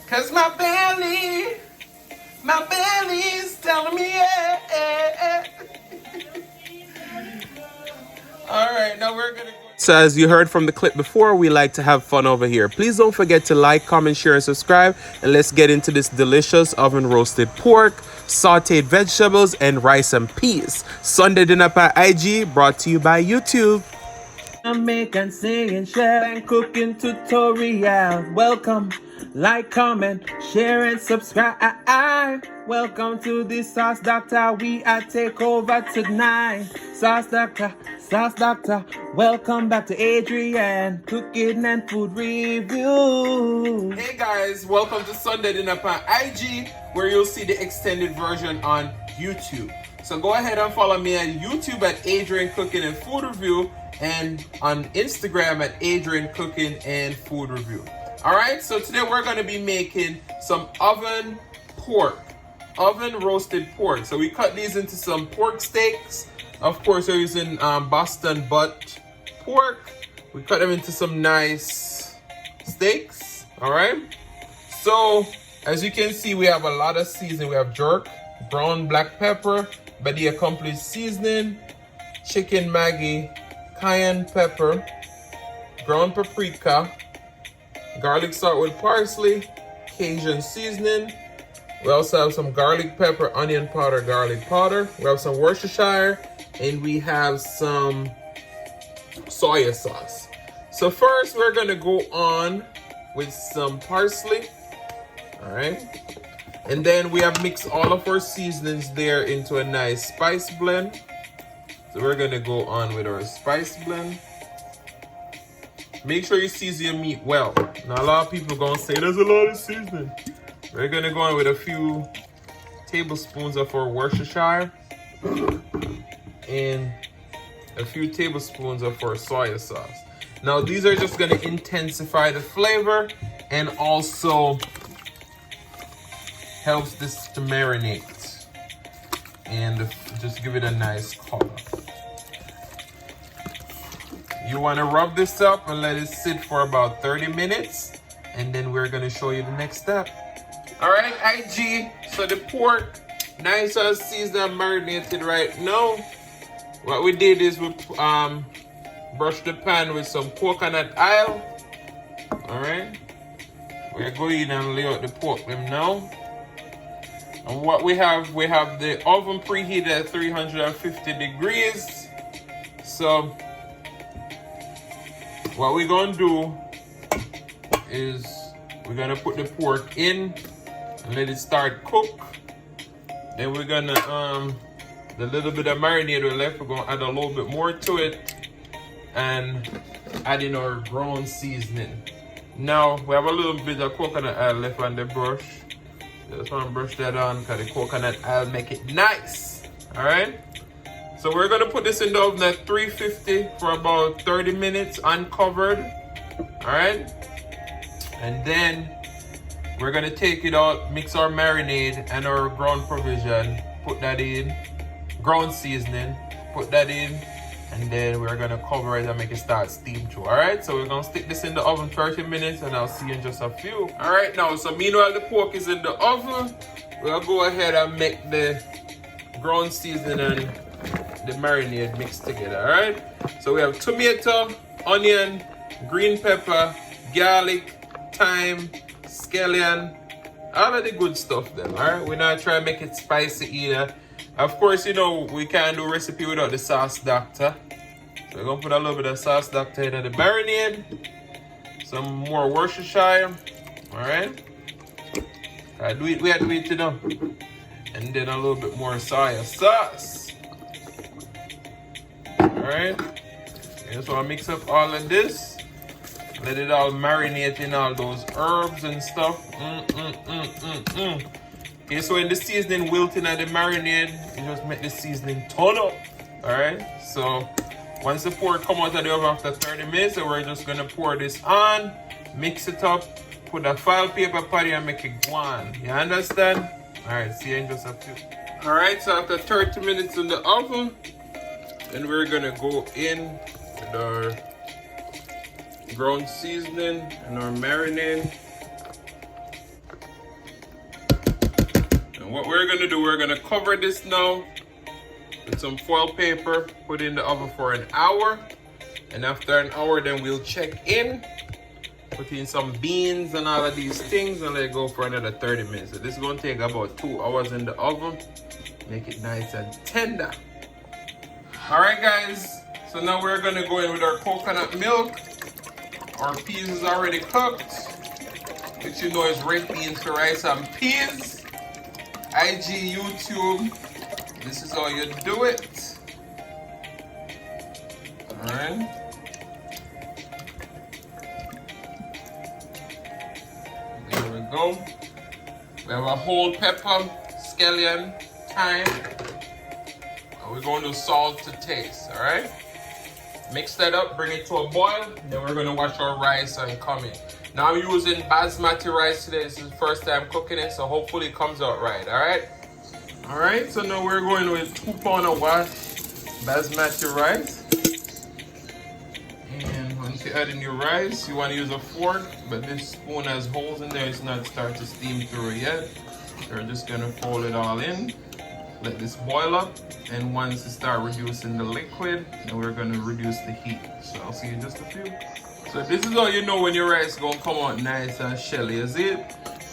Cause my belly's telling me yeah. Alright, now we're gonna go. So as you heard from the clip before, we like to have fun over here. Please don't forget to like, comment, share, and subscribe. And let's get into this delicious oven roasted pork, sauteed vegetables, and rice and peas. Sunday dinner by IG, brought to you by YouTube. Jamaican singing chef and cooking tutorial. Welcome, like, comment, share, and subscribe. Welcome to the Sauce Doctor. We are take over tonight. Sauce Doctor, Sauce Doctor. Welcome back to Adrian, cooking and food review. Hey guys, welcome to Sunday Dinner on IG, where you'll see the extended version on YouTube. So go ahead and follow me on YouTube at Adrian Cooking and Food Review, and on Instagram at Adrian Cooking and Food Review. Alright, so today we're going to be making some oven roasted pork. So we cut these into some pork steaks. Of course, we're using Boston butt pork. We cut them into some nice steaks. Alright, so as you can see, we have a lot of seasoning. We have jerk, brown black pepper, Badia complete seasoning, chicken Maggi, cayenne pepper, ground paprika, garlic salt with parsley, Cajun seasoning. We also have some garlic pepper, onion powder, garlic powder. We have some Worcestershire, and we have some soya sauce. So first we're gonna go on with some parsley. All right. And then we have mixed all of our seasonings there into a nice spice blend. So we're gonna go on with our spice blend. Make sure you season your meat well. Now a lot of people are gonna say there's a lot of seasoning. We're gonna go on with a few tablespoons of our Worcestershire and a few tablespoons of our soya sauce. Now these are just gonna intensify the flavor and also helps this to marinate and just give it a nice color. You want to rub this up and let it sit for about 30 minutes, and then we're going to show you the next step. All right, IG, so the pork, nice and seasoned and marinated right now. What we did is we brushed the pan with some coconut oil. All right, we're going and lay out the pork them now. And what we have the oven preheated at 350 degrees. So what we're gonna do is we're gonna put the pork in and let it start cook. Then we're gonna the little bit of marinade we left, we're gonna add a little bit more to it and add in our ground seasoning. Now we have a little bit of coconut oil left on the brush. Just want to brush that on because the coconut oil make it nice. All right, so we're gonna put this in the oven at 350 for about 30 minutes uncovered. All right, and then we're gonna take it out, mix our marinade and our ground provision, put that in, ground seasoning, put that in, and then we're gonna cover it and make it start steam through. All right, so we're gonna stick this in the oven 30 minutes and I'll see you in just a few. All right, now, so meanwhile the pork is in the oven, we'll go ahead and make the ground seasoning and the marinade mixed together. All right, so we have tomato, onion, green pepper, garlic, thyme, scallion, all of the good stuff then. All right, we're not trying to make it spicy either. Of course, you know, we can't do a recipe without the Sauce Doctor. So we're gonna put a little bit of Sauce Doctor in the marinade. Some more Worcestershire. Alright. We had to do it, you know. And then a little bit more soya sauce. Alright. Just wanna mix up all of this. Let it all marinate in all those herbs and stuff. Okay, so when the seasoning wilting at the marinade, you just make the seasoning turn up. Alright, so once the pork come out of the oven after 30 minutes, so we're just gonna pour this on, mix it up, put a foil paper patty and make it go on. You understand? Alright, see you in just a few. Alright, so after 30 minutes in the oven, then we're gonna go in with our ground seasoning and our marinade. what we're gonna do, we're gonna cover this now with some foil paper, put it in the oven for an hour, and after an hour then we'll check in, put in some beans and all of these things, and let it go for another 30 minutes. So this is gonna take about 2 hours in the oven, make it nice and tender. All right guys, so now we're gonna go in with our coconut milk. Our peas is already cooked, which you know is red beans for rice and peas. IG, YouTube, this is how you do it. Alright. There we go. We have a whole pepper, scallion, thyme. And we're going to salt to taste, alright? Mix that up, bring it to a boil, then we're going to wash our rice and come in. Now I'm using basmati rice today. This is the first time cooking it, so hopefully it comes out right, alright? Alright, so now we're going with 2 pounds of washed basmati rice. And once you add in your rice, you want to use a fork, but this spoon has holes in there, it's not starting to steam through it yet. So we're just going to fold it all in, let this boil up, and once it starts reducing the liquid, then we're going to reduce the heat. So I'll see you in just a few. So this is how you know when your rice is going to come out nice and shelly, is it?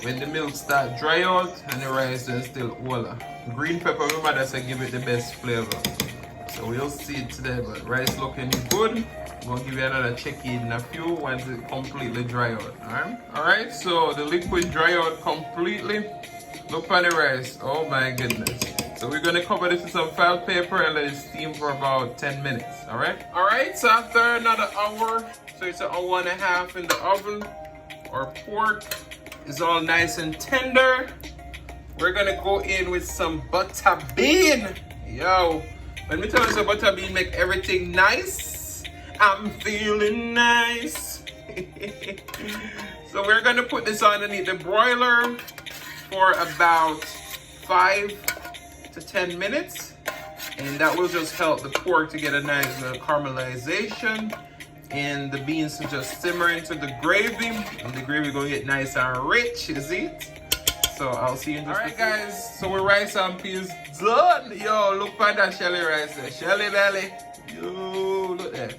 When the milk start dry out and the rice is still oil. Green pepper, my mother said give it the best flavor. So we'll see it today, but rice looking good. We'll give you another check in a few once it completely dry out, alright? Alright, so the liquid dry out completely. Look at the rice, oh my goodness. So we're gonna cover this with some foil paper and let it steam for about 10 minutes, alright? Alright, so after another hour, so it's an hour and a half in the oven, our pork is all nice and tender. We're gonna go in with some butter bean. Yo, let me tell you, some butter bean make everything nice. I'm feeling nice. So we're gonna put this underneath the broiler for about 5 to 10 minutes, and that will just help the pork to get a nice caramelization, and the beans to just simmer into the gravy, and the gravy gonna get nice and rich, is it? So I'll see you in just a few. Alright guys, so we're rice and peas done. Yo, look at that shelly rice there. Shelly belly. Yo, look there.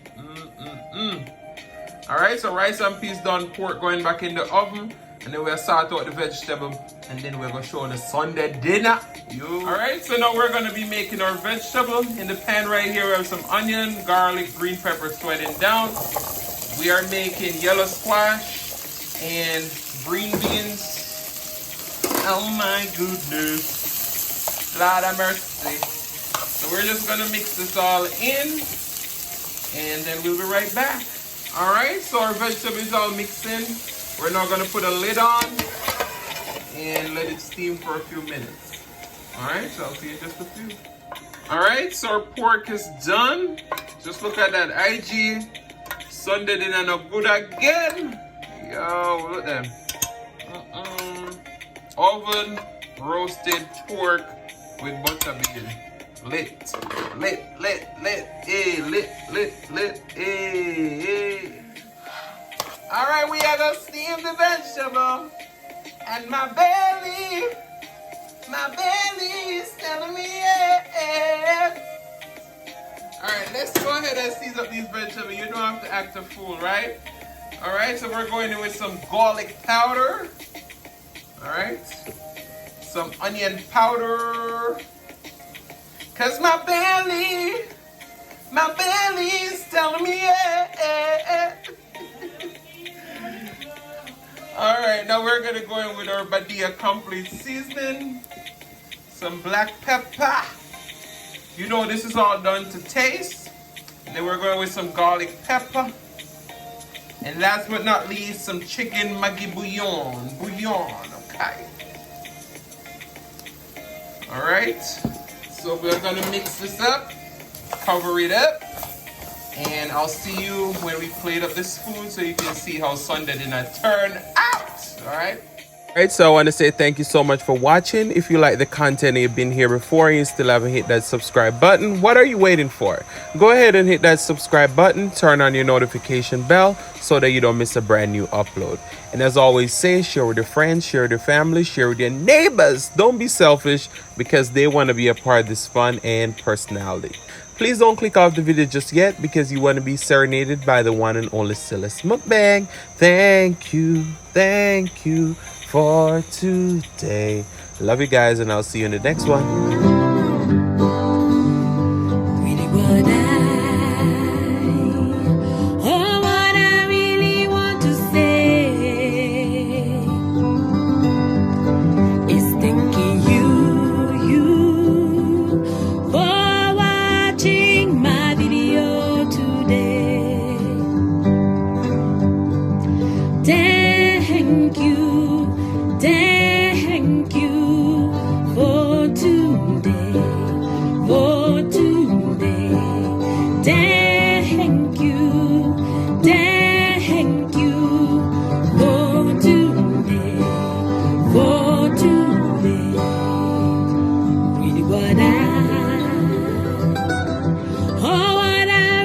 Alright, so rice and peas done, pork going back in the oven, and then we'll sort out the vegetable, and then we're gonna show the Sunday dinner. Alright, so now we're gonna be making our vegetable. In the pan right here we have some onion, garlic, green pepper sweating down. We are making yellow squash and green beans. Oh my goodness. Lord of mercy. So we're just gonna mix this all in, and then we'll be right back. Alright, so our vegetable is all mixed in. We're now gonna put a lid on and let it steam for a few minutes. Alright, so I'll see you in just a few. Alright, so our pork is done. Just look at that IG. Sunday dinner no good again. Yo, look at them. Oven roasted pork with butter bean. Lit, Alright, we are gonna steam the vegetable. And my belly is telling me yeah. Alright, let's go ahead and season up these vegetables. You don't have to act a fool, right? Alright, so we're going in with some garlic powder. Alright, some onion powder. Cause my belly is telling me yeah. Alright, now we're gonna go in with our Badia complete seasoning. Some black pepper. You know this is all done to taste. And then we're going with some garlic pepper. And last but not least, some chicken Maggi bouillon. Okay. Alright. So we're gonna mix this up, cover it up, and I'll see you when we plate up this food so you can see how Sunday dinner turn out. Alright. Alright, so I want to say thank you so much for watching. If you like the content and you've been here before and you still haven't hit that subscribe button, what are you waiting for? Go ahead and hit that subscribe button, turn on your notification bell so that you don't miss a brand new upload. And as always say, share with your friends, share with your family, share with your neighbors. Don't be selfish because they want to be a part of this fun and personality. Please don't click off the video just yet because you want to be serenaded by the one and only Silas Mukbang. Thank you for today. Love you guys, and I'll see you in the next one. Really what I really want to say is thanking you for watching my video today. Thank you for today, for today. Thank you for today, for today. Really what I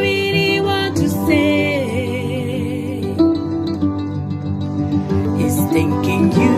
really want to say is thanking you.